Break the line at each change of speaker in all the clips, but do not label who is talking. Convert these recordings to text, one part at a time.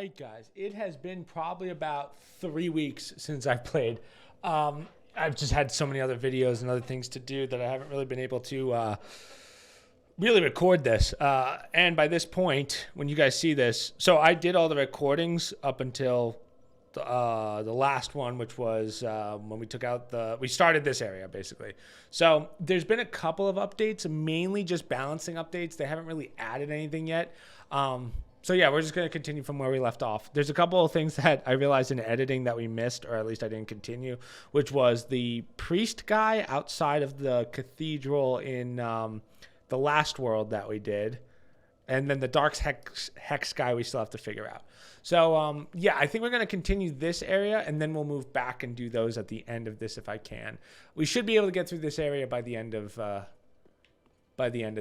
right, guys. It has been probably about 3 weeks since I played. I've just had so many other videos and other things to do that I haven't really been able to really record this. And by this point, when you guys see this, so I did all the recordings up until the last one, which was when we took out we started this area basically. So there's been a couple of updates, mainly just balancing updates. They haven't really added anything yet. So yeah, we're just going to continue from where we left off. There's a couple of things that I realized in editing that we missed, or at least I didn't continue, which was the priest guy outside of the cathedral in the last world that we did. And then the Dark Hex guy we still have to figure out. So, yeah, I think we're going to continue this area, and then we'll move back and do those at the end of this if I can. We should be able to get through this area by the end of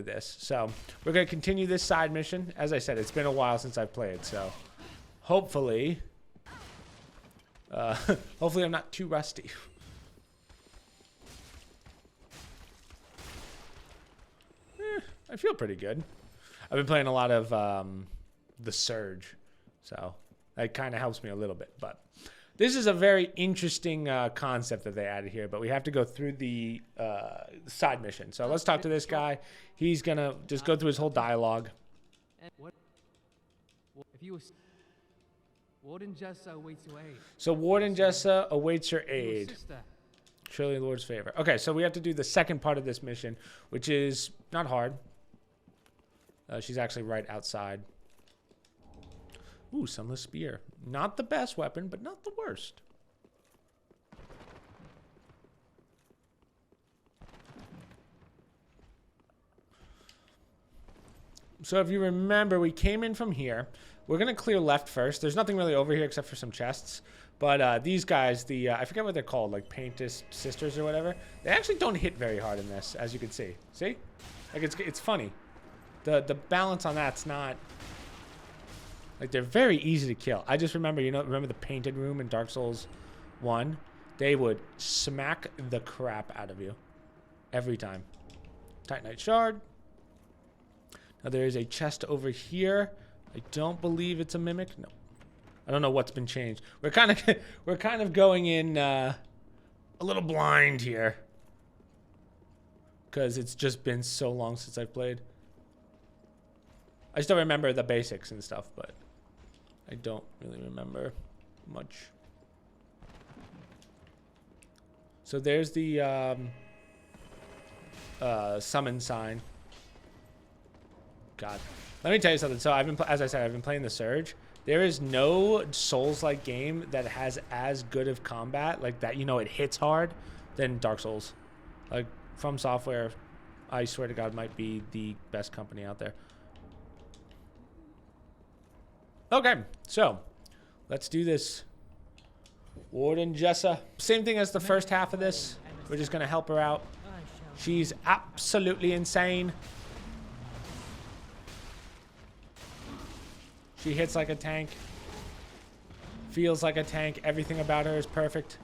this. So we're going to continue this side mission. As I said, it's been a while since I've played, so hopefully, hopefully I'm not too rusty. I feel pretty good. I've been playing a lot of the Surge, so that kind of helps me a little bit. But this is a very interesting concept that they added here, but we have to go through the side mission. So let's talk to this guy. He's going to just go through his whole dialogue.
Warden Jessa awaits your aid.
So Warden Jessa awaits your aid. Surely the Lord's favor. Okay, so we have to do the second part of this mission, which is not hard. She's actually right outside. Ooh, Sunless Spear. Not the best weapon, but not the worst. So if you remember, we came in from here. We're going to clear left first. There's nothing really over here except for some chests. But these guys, I forget what they're called, like Painted Sisters or whatever. They actually don't hit very hard in this, as you can see. See? Like, it's funny. The balance on that's not... Like, they're very easy to kill. I just remember, remember the painted room in Dark Souls 1? They would smack the crap out of you. Every time. Titanite Shard. Now, there is a chest over here. I don't believe it's a mimic. No. I don't know what's been changed. We're kind of going in a little blind here. Because it's just been so long since I've played. I still remember the basics and stuff, but I don't really remember much. So there's the summon sign. God, let me tell you something. So as I said, I've been playing the Surge. There is no Souls-like game that has as good of combat, like that. It hits hard, than Dark Souls. Like From Software, I swear to God, might be the best company out there. Okay, so let's do this. Warden Jessa. Same thing as the first half of this. We're just going to help her out. She's absolutely insane. She hits like a tank. Feels like a tank. Everything about her is perfect.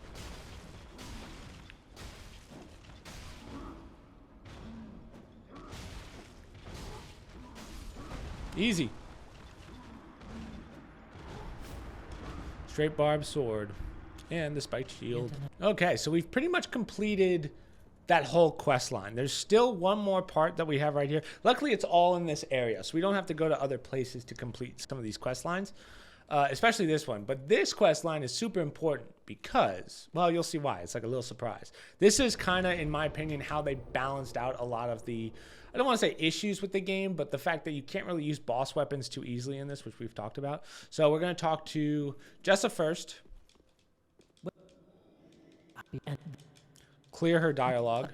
Easy. Straight barbed sword. And the spiked shield. Okay, so we've pretty much completed that whole quest line. There's still one more part that we have right here. Luckily, it's all in this area, so we don't have to go to other places to complete some of these quest lines, especially this one. But this quest line is super important because, well, you'll see why. It's like a little surprise. This is kind of, in my opinion, how they balanced out a lot of the, I don't want to say issues with the game, but the fact that you can't really use boss weapons too easily in this, which we've talked about. So we're going to talk to Jessa first. Clear her dialogue.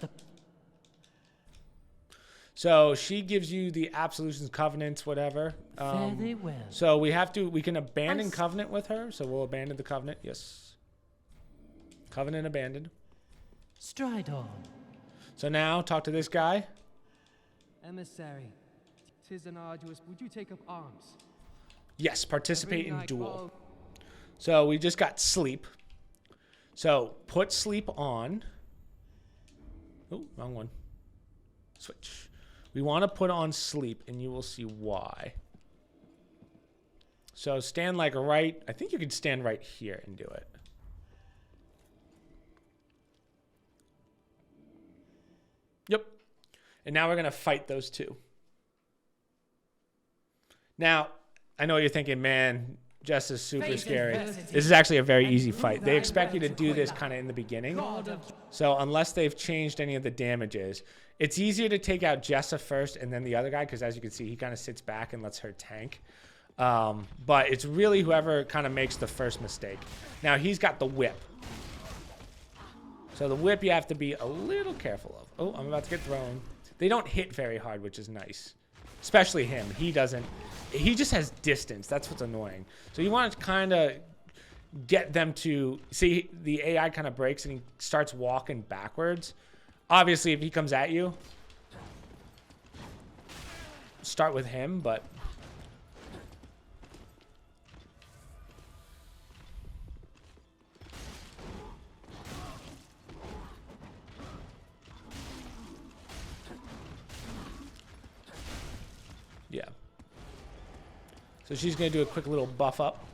So she gives you the absolutions, covenants, whatever.
Very well.
So we can abandon covenant with her. So we'll abandon the covenant. Yes. Covenant abandoned.
Stride on.
So now talk to this guy.
Emissary, 'tis an arduous. Would you take up arms?
Yes, participate in duel. So we just got sleep. So put sleep on. Oh, wrong one. Switch. We want to put on sleep, and you will see why. So stand like right. I think you could stand right here and do it. Yep. And now we're going to fight those two. Now, I know you're thinking, man, Jess is super scary. This is actually a very easy fight. They expect you to do this kind of in the beginning. So unless they've changed any of the damages, it's easier to take out Jessa first and then the other guy, because as you can see, he kind of sits back and lets her tank. But it's really whoever kind of makes the first mistake. Now, he's got the whip. So the whip you have to be a little careful of. Oh, I'm about to get thrown. They don't hit very hard, which is nice. Especially him. He doesn't. He just has distance. That's what's annoying. So you want to kind of get them to... See, the AI kind of breaks and he starts walking backwards. Obviously, if he comes at you, start with him, but... Yeah. So she's going to do a quick little buff up.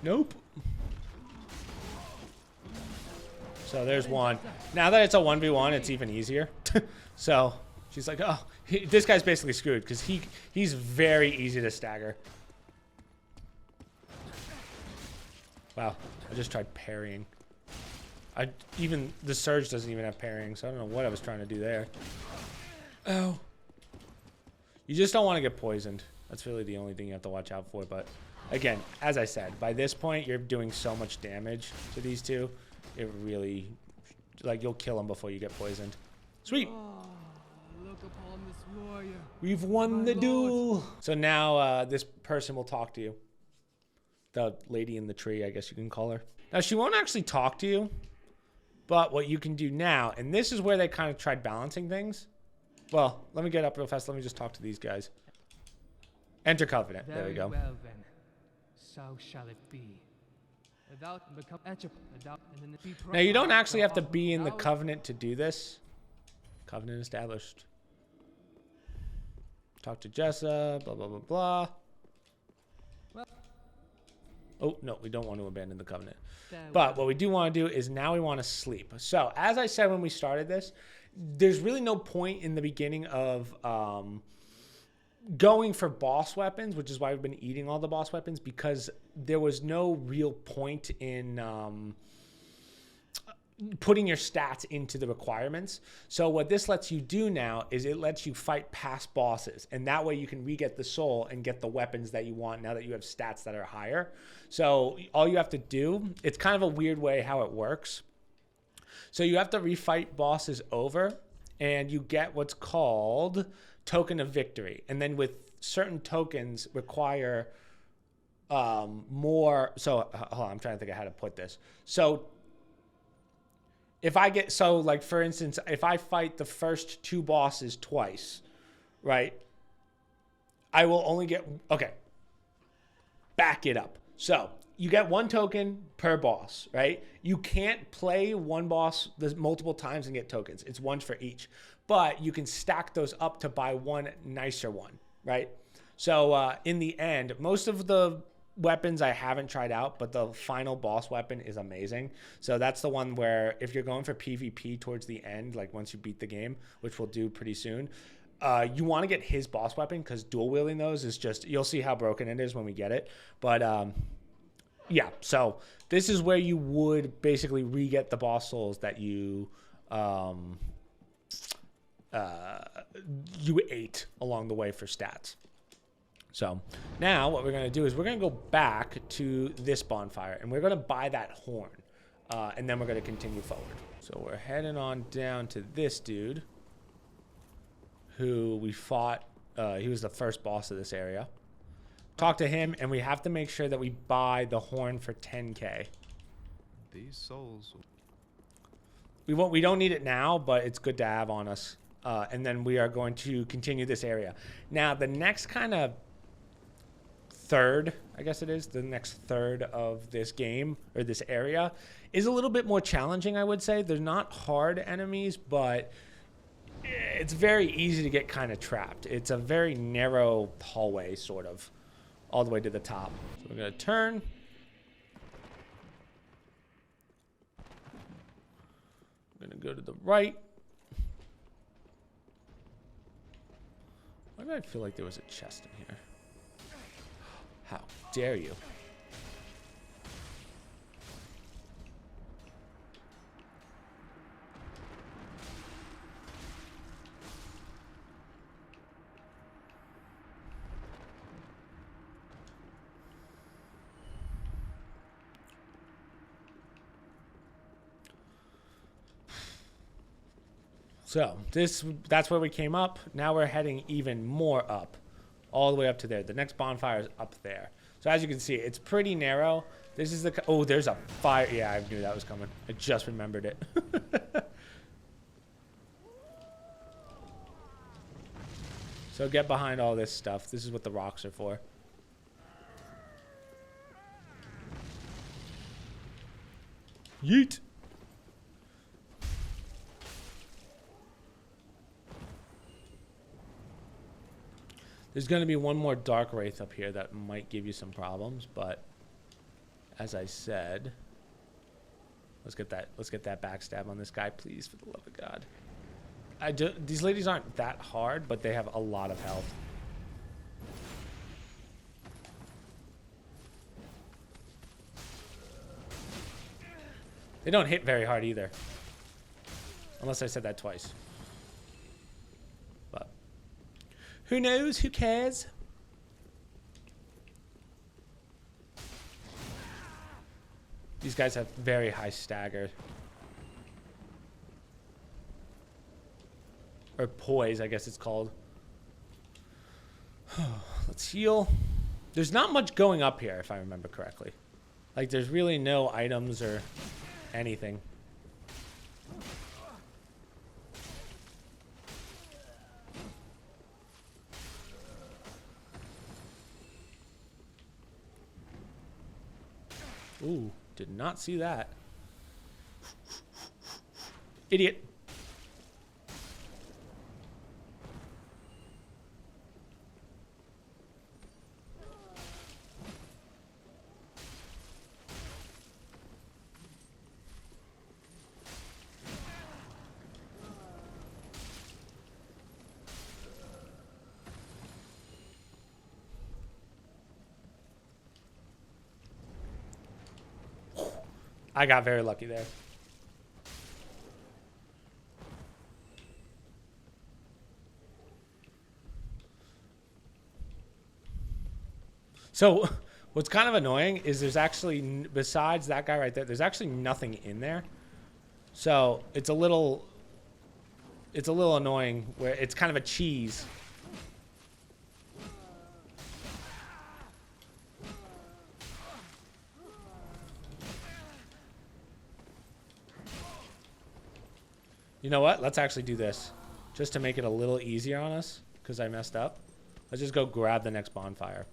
Nope. So there's one. Now that it's a 1v1, it's even easier. So she's like, oh, this guy's basically screwed because he's very easy to stagger. Wow. I just tried parrying. Even the surge doesn't even have parrying, so I don't know what I was trying to do there. Oh. You just don't want to get poisoned. That's really the only thing you have to watch out for. But again, as I said, by this point, you're doing so much damage to these two. It really, like, you'll kill them before you get poisoned. Sweet.
Oh, look upon this warrior.
We've won the duel. So now this person will talk to you. The lady in the tree, I guess you can call her. Now, she won't actually talk to you. But what you can do now, and this is where they kind of tried balancing things. Well, let me get up real fast. Let me just talk to these guys. Enter Covenant. There we go.
Very well, then. So shall it be.
Now, you don't actually have to be in the Covenant to do this. Covenant established. Talk to Jessa, blah, blah, blah, blah. Oh, no, we don't want to abandon the Covenant. But what we do want to do is now we want to sleep. So, as I said when we started this, there's really no point in the beginning of going for boss weapons, which is why we've been eating all the boss weapons, because there was no real point in putting your stats into the requirements. So what this lets you do now is it lets you fight past bosses, and that way you can re-get the soul and get the weapons that you want now that you have stats that are higher. So all you have to do, it's kind of a weird way how it works. So you have to refight bosses over, and you get what's called Token of Victory. And then with certain tokens require more. So hold on, I'm trying to think of how to put this. So if I get, so like for instance, if I fight the first two bosses twice, right, I will only get, okay, back it up. So you get one token per boss, right? You can't play one boss multiple times and get tokens. It's one for each. But you can stack those up to buy one nicer one, right? So in the end, most of the weapons I haven't tried out, but the final boss weapon is amazing. So that's the one where if you're going for PvP towards the end, like once you beat the game, which we'll do pretty soon, you want to get his boss weapon because dual wielding those is just, you'll see how broken it is when we get it. But yeah, so this is where you would basically re-get the boss souls that you you ate along the way for stats. So now what we're going to do is we're going to go back to this bonfire and we're going to buy that horn. And then we're going to continue forward. So we're heading on down to this dude who we fought. He was the first boss of this area. Talk to him, and we have to make sure that we buy the horn for 10k.
These souls.
We don't need it now, but it's good to have on us. And then we are going to continue this area. Now, the next kind of third, I guess it is, the next third of this game, or this area, is a little bit more challenging, I would say. They're not hard enemies, but it's very easy to get kind of trapped. It's a very narrow hallway, sort of, all the way to the top. So we're going to turn. I'm going to go to the right. Why did I feel like there was a chest in here? How dare you? So that's where we came up. Now we're heading even more up, all the way up to there. The next bonfire is up there. So as you can see, it's pretty narrow. This is the, oh, there's a fire. Yeah, I knew that was coming. I just remembered it. So get behind all this stuff. This is what the rocks are for. Yeet. There's going to be one more Dark Wraith up here that might give you some problems, but as I said, let's get that backstab on this guy, please, for the love of God. These ladies aren't that hard, but they have a lot of health. They don't hit very hard either, unless I said that twice. But who knows? Who cares? These guys have very high stagger. Or poise, I guess it's called. Let's heal. There's not much going up here, if I remember correctly. Like, there's really no items or anything. Ooh, did not see that. Idiot. I got very lucky there. So what's kind of annoying is there's actually, besides that guy right there, there's actually nothing in there. So it's a little annoying where it's kind of a cheese. You know what? Let's actually do this. Just to make it a little easier on us, because I messed up. Let's just go grab the next bonfire.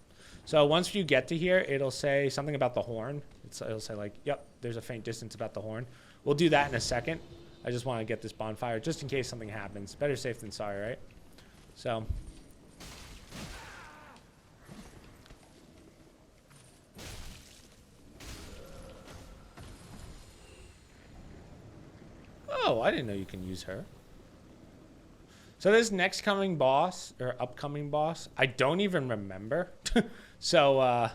So once you get to here, it'll say something about the horn. It'll say like, yep, there's a faint distance about the horn. We'll do that in a second. I just want to get this bonfire just in case something happens. Better safe than sorry, right? So. Oh, I didn't know you can use her. So this next coming boss, or upcoming boss, I don't even remember. So,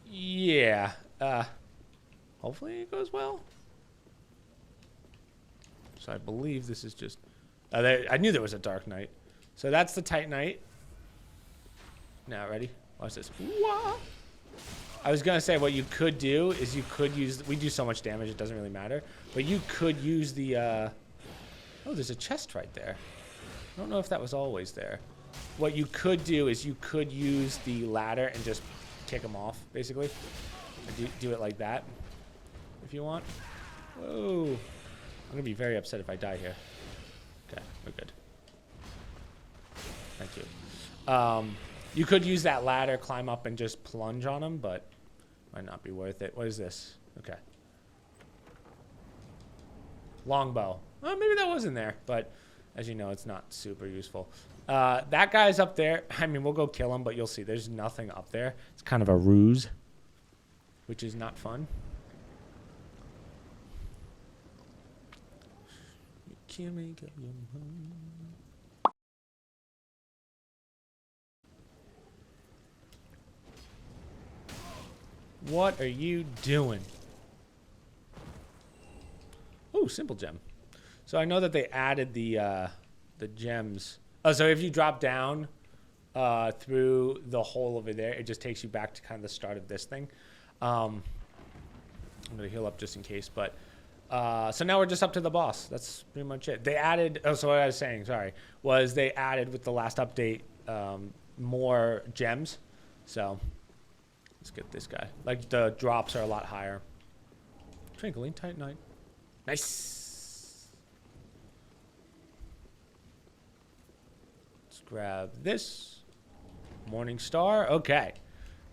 yeah. Hopefully it goes well. So I believe this is just... I knew there was a Dark Knight. So that's the Tight Knight. Now, ready? Watch this. Wah! I was going to say what you could do is you could use... We do so much damage, it doesn't really matter. But you could use the... Oh, there's a chest right there. I don't know if that was always there. What you could do is you could use the ladder and just kick them off, basically. Do it like that, if you want. Whoa. I'm going to be very upset if I die here. Okay, we're good. Thank you. You could use that ladder, climb up, and just plunge on them, but might not be worth it. What is this? Okay. Longbow. Oh, maybe that was in there, but as you know, it's not super useful. That guy's up there. I mean, we'll go kill him, but you'll see there's nothing up there. It's kind of a ruse, which is not fun. What are you doing? Oh, simple gem. So I know that they added the gems. Oh, so if you drop down through the hole over there, it just takes you back to kind of the start of this thing. I'm gonna heal up just in case, but so now we're just up to the boss. That's pretty much it. They added. Oh, so what I was saying, sorry, was they added with the last update more gems. So let's get this guy. Like the drops are a lot higher. Twinkling tight night. Nice. Let's grab this. Morning Star. Okay.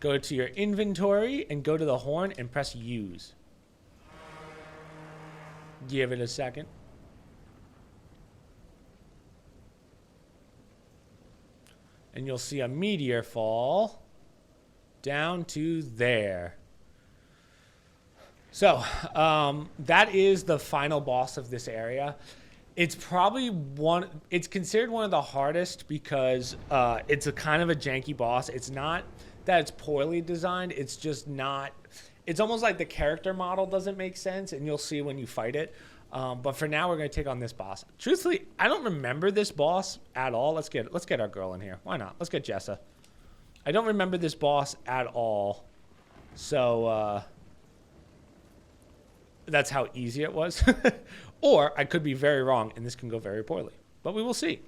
Go to your inventory and go to the horn and press use. Give it a second. And you'll see a meteor fall down to there. So, that is the final boss of this area. It's probably it's considered one of the hardest because it's a kind of a janky boss. It's not that it's poorly designed. It's just not, it's almost like the character model doesn't make sense, and you'll see when you fight it. But for now, we're going to take on this boss. Truthfully, I don't remember this boss at all. Let's get our girl in here. Why not? Let's get Jessa. I don't remember this boss at all. So, that's how easy it was. Or I could be very wrong, and this can go very poorly. But we will see.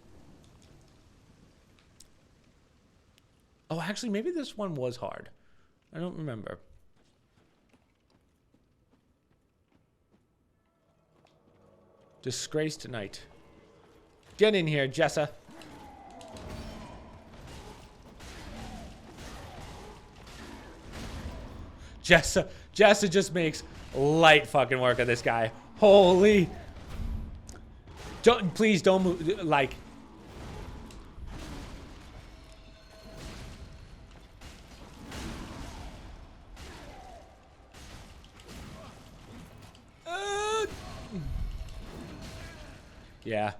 Oh, actually, maybe this one was hard. I don't remember. Disgrace tonight. Get in here, Jessa. Jessa just makes light fucking work of this guy. Holy. Please don't move. Like. Yeah.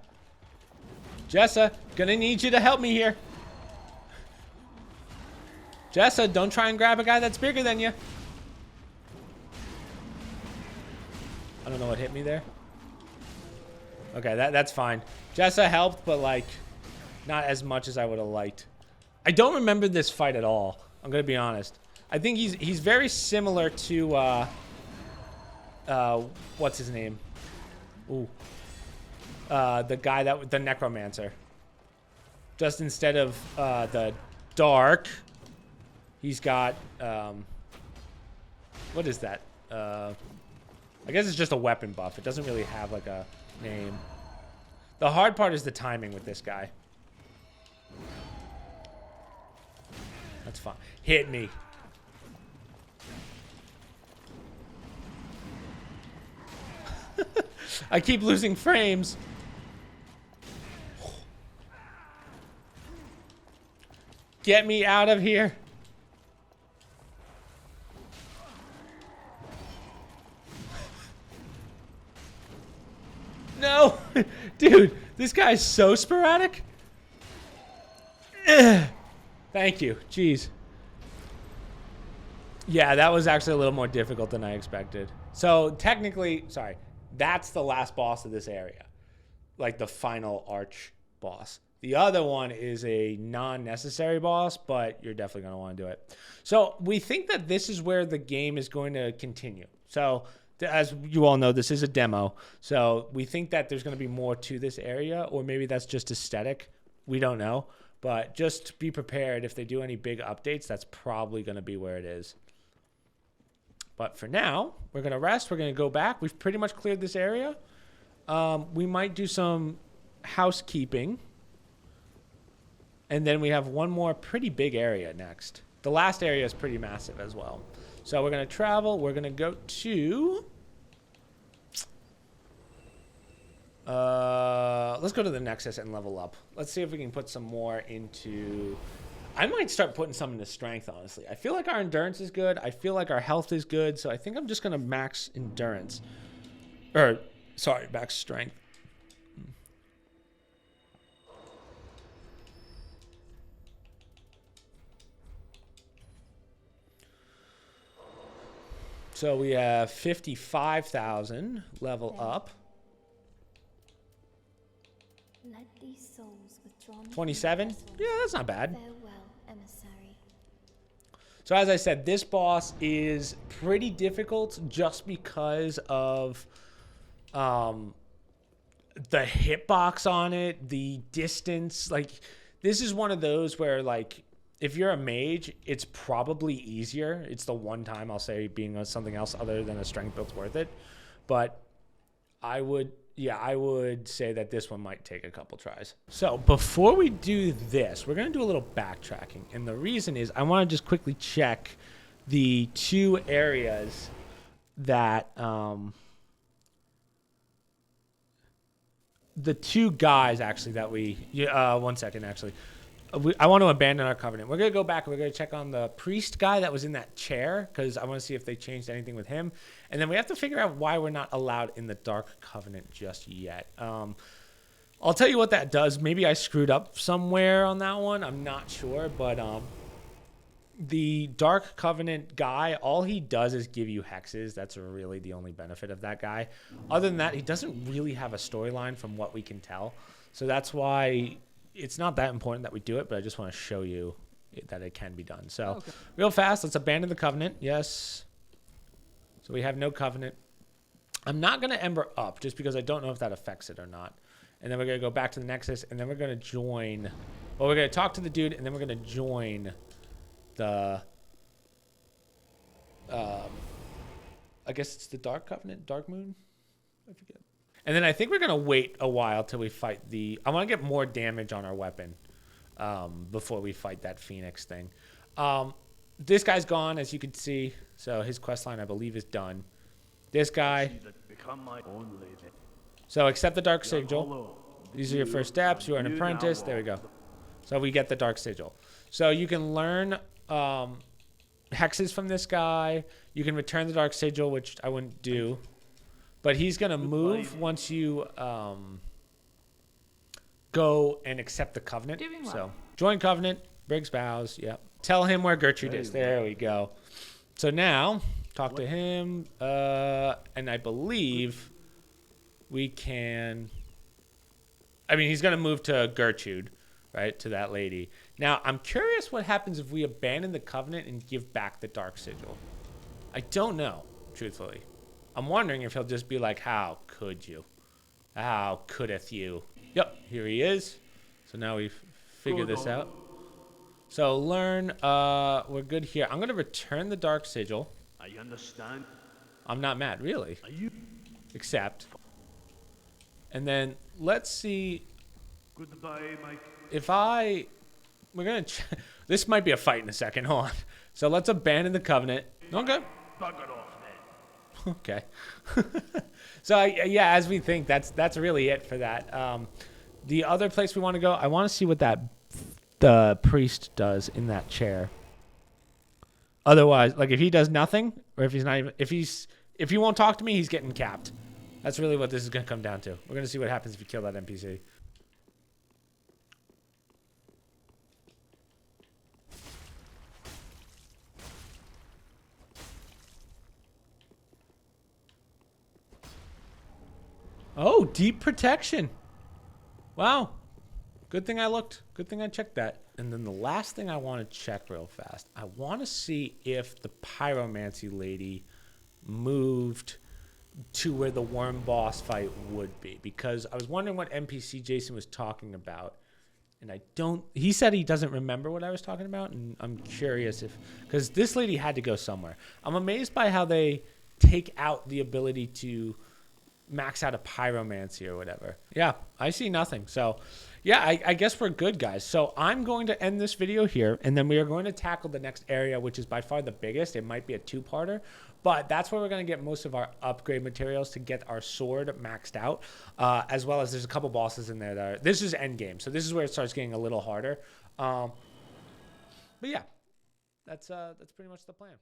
Jessa, gonna need you to help me here. Jessa, don't try and grab a guy that's bigger than you. I don't know what hit me there. Okay, that's fine. Jessa helped, but like, not as much as I would have liked. I don't remember this fight at all. I'm gonna be honest. I think he's very similar to what's his name? Ooh. The guy the necromancer. Just instead of the dark, he's got what is that? I guess it's just a weapon buff. It doesn't really have like a name. The hard part is the timing with this guy. That's fine. Hit me. I keep losing frames. Get me out of here. No. Dude, this guy's so sporadic. Ugh. Thank you. Jeez. Yeah, that was actually a little more difficult than I expected. So technically, sorry, that's the last boss of this area. Like the final arch boss. The other one is a non-necessary boss, but you're definitely going to want to do it. So we think that this is where the game is going to continue. So as you all know, this is a demo. So we think that there's going to be more to this area, or maybe that's just aesthetic. We don't know. But just be prepared. If they do any big updates, that's probably going to be where it is. But for now, we're going to rest. We're going to go back. We've pretty much cleared this area. We might do some housekeeping. And then we have one more pretty big area next. The last area is pretty massive as well. So we're going to travel. We're going to go to Let's go to the Nexus and level up. Let's see if we can put some more into... I might start putting some into strength, honestly. I feel like our endurance is good. I feel like our health is good. So I think I'm just going to max endurance. Or, sorry, max strength. So we have 55,000 level up.
Let these souls withdrawn
27? Yeah, that's not bad.
Farewell, emissary.
So as I said, this boss is pretty difficult just because of the hitbox on it, the distance. Like, this is one of those where, like, if you're a mage, it's probably easier. It's the one time I'll say being on something else other than a strength build's worth it. But I would say that this one might take a couple tries. So before we do this, we're going to do a little backtracking. And the reason is I want to just quickly check the two areas that the two guys actually that we 1 second actually. I want to abandon our covenant. We're going to go back and we're going to check on the priest guy that was in that chair because I want to see if they changed anything with him. And then we have to figure out why we're not allowed in the dark covenant just yet. I'll tell you what that does. Maybe I screwed up somewhere on that one. I'm not sure. But the dark covenant guy, all he does is give you hexes. That's really the only benefit of that guy. Other than that, he doesn't really have a storyline from what we can tell. So that's why... it's not that important that we do it, but I just want to show you that it can be done. So real fast, let's abandon the covenant. Yes. So we have no covenant. I'm not going to ember up just because I don't know if that affects it or not. And then we're going to go back to the Nexus, and then we're going to join. Well, we're going to talk to the dude, and then we're going to join the... I guess it's the Dark Covenant? Dark Moon? I forget. And then I think we're going to wait a while till we fight the... I want to get more damage on our weapon before we fight that Phoenix thing. This guy's gone, as you can see. So his questline, I believe, is done. This guy... so accept the Dark Sigil. These are your first steps. You are an apprentice. There we go. So we get the Dark Sigil. So you can learn hexes from this guy. You can return the Dark Sigil, which I wouldn't do. But he's going to move once you go and accept the covenant. So join covenant, Briggs bows, yep. Tell him where Gertrude is. There we go. So now, talk to him. And I believe we can... I mean, he's going to move to Gertrude, right, to that lady. Now, I'm curious what happens if we abandon the covenant and give back the Dark Sigil. I don't know, truthfully. I'm wondering if he'll just be like, how could you? How couldeth you? Yep, here he is. So now we've figured this out. So learn, we're good here. I'm going to return the Dark Sigil.
I understand.
I'm not mad, really. Accept. And then let's see.
Goodbye, Mike.
If I... We're going to... This might be a fight in a second. Hold on. So let's abandon the covenant. Okay.
Bugger off.
Okay. So yeah, as we think, that's really it for that. The other place we want to go, I want to see what the priest does in that chair. Otherwise, like if he does nothing, or if he's not even, if he won't talk to me, he's getting capped. That's really what this is going to come down to. We're going to see what happens if you kill that NPC. Oh, deep protection. Wow. Good thing I looked. Good thing I checked that. And then the last thing I want to check real fast, I want to see if the pyromancy lady moved to where the worm boss fight would be. Because I was wondering what NPC Jason was talking about. And I don't... He said he doesn't remember what I was talking about. And I'm curious if... Because this lady had to go somewhere. I'm amazed by how they take out the ability to... max out a pyromancy or whatever. Yeah, I see nothing. So yeah, I guess we're good, guys. So I'm going to end this video here, and then we are going to tackle the next area, which is by far the biggest. It might be a two-parter, but that's where we're going to get most of our upgrade materials to get our sword maxed out, as well as there's a couple bosses in there that are, this is end game, so this is where it starts getting a little harder. But yeah, that's pretty much the plan.